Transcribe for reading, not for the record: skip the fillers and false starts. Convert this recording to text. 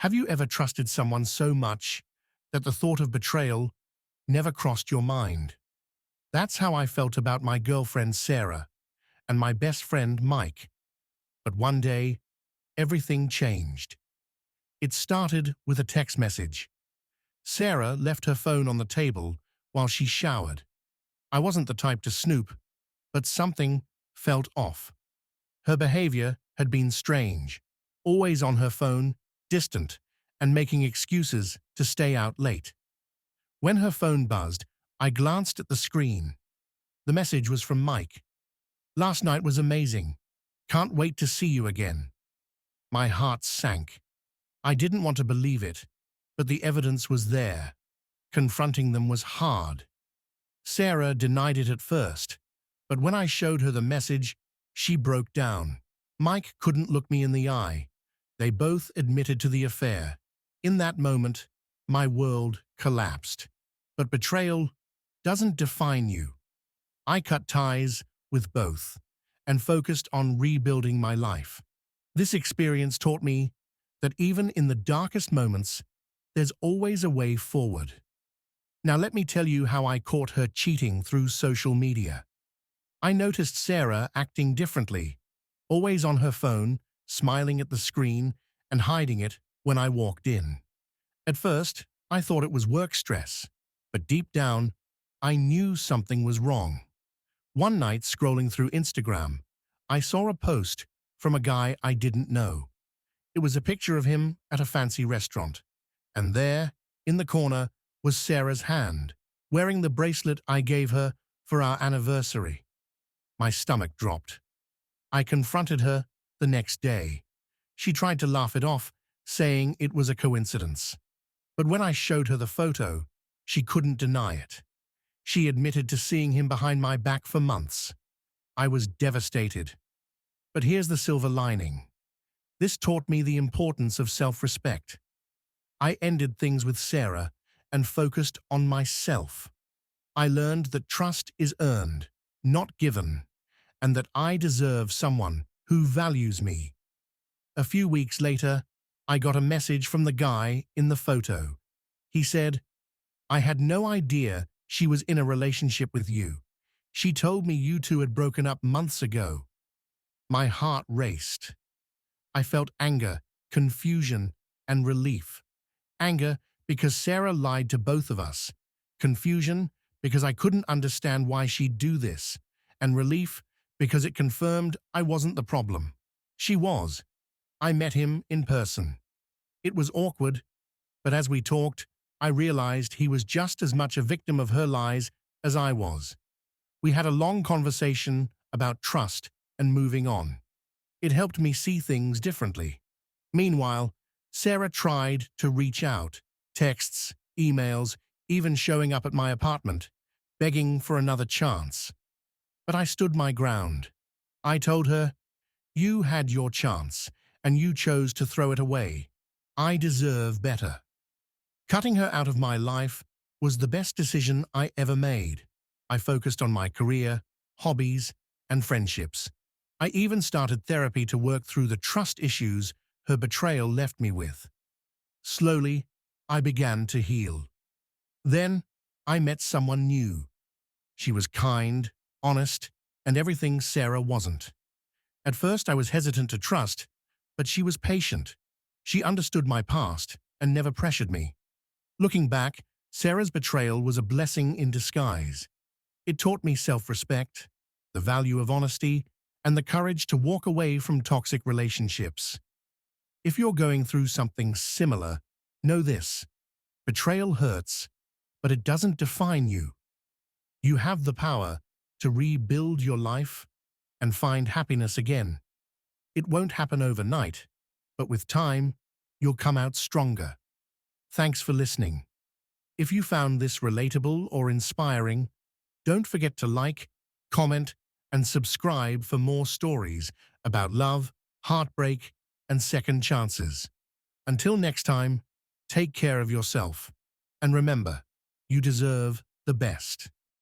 Have you ever trusted someone so much that the thought of betrayal never crossed your mind? That's how I felt about my girlfriend Sarah and my best friend Mike. But one day, everything changed. It started with a text message. Sarah left her phone on the table while she showered. I wasn't the type to snoop, but something felt off. Her behavior had been strange, always on her phone, distant, and making excuses to stay out late. When her phone buzzed, I glanced at the screen. The message was from Mike. "Last night was amazing. Can't wait to see you again." My heart sank. I didn't want to believe it, but the evidence was there. Confronting them was hard. Sarah denied it at first, but when I showed her the message, she broke down. Mike couldn't look me in the eye. They both admitted to the affair. In that moment, my world collapsed. But betrayal doesn't define you. I cut ties with both and focused on rebuilding my life. This experience taught me that even in the darkest moments, there's always a way forward. Now let me tell you how I caught her cheating through social media. I noticed Sarah acting differently, always on her phone, smiling at the screen and hiding it when I walked in. At first, I thought it was work stress, but deep down, I knew something was wrong. One night, scrolling through Instagram, I saw a post from a guy I didn't know. It was a picture of him at a fancy restaurant, and there, in the corner, was Sarah's hand, wearing the bracelet I gave her for our anniversary. My stomach dropped. I confronted her the next day. She tried to laugh it off, saying it was a coincidence. But when I showed her the photo, she couldn't deny it. She admitted to seeing him behind my back for months. I was devastated. But here's the silver lining. This taught me the importance of self-respect. I ended things with Sarah and focused on myself. I learned that trust is earned, not given, and that I deserve someone who values me. A few weeks later, I got a message from the guy in the photo. He said, "I had no idea she was in a relationship with you. She told me you two had broken up months ago." My heart raced. I felt anger, confusion, and relief. Anger because Sarah lied to both of us. Confusion because I couldn't understand why she'd do this. And relief because it confirmed I wasn't the problem. She was. I met him in person. It was awkward, but as we talked, I realized he was just as much a victim of her lies as I was. We had a long conversation about trust and moving on. It helped me see things differently. Meanwhile, Sarah tried to reach out, texts, emails, even showing up at my apartment, begging for another chance. But I stood my ground. I told her, "You had your chance, and you chose to throw it away. I deserve better." Cutting her out of my life was the best decision I ever made. I focused on my career, hobbies, and friendships. I even started therapy to work through the trust issues her betrayal left me with. Slowly, I began to heal. Then, I met someone new. She was kind, honest, and everything Sarah wasn't. At first, I was hesitant to trust, but she was patient. She understood my past and never pressured me. Looking back, Sarah's betrayal was a blessing in disguise. It taught me self-respect, the value of honesty, and the courage to walk away from toxic relationships. If you're going through something similar, know this: betrayal hurts, but it doesn't define you. You have the power to rebuild your life and find happiness again. It won't happen overnight, but with time, you'll come out stronger. Thanks for listening. If you found this relatable or inspiring, don't forget to like, comment, and subscribe for more stories about love, heartbreak, and second chances. Until next time, take care of yourself. And remember, you deserve the best.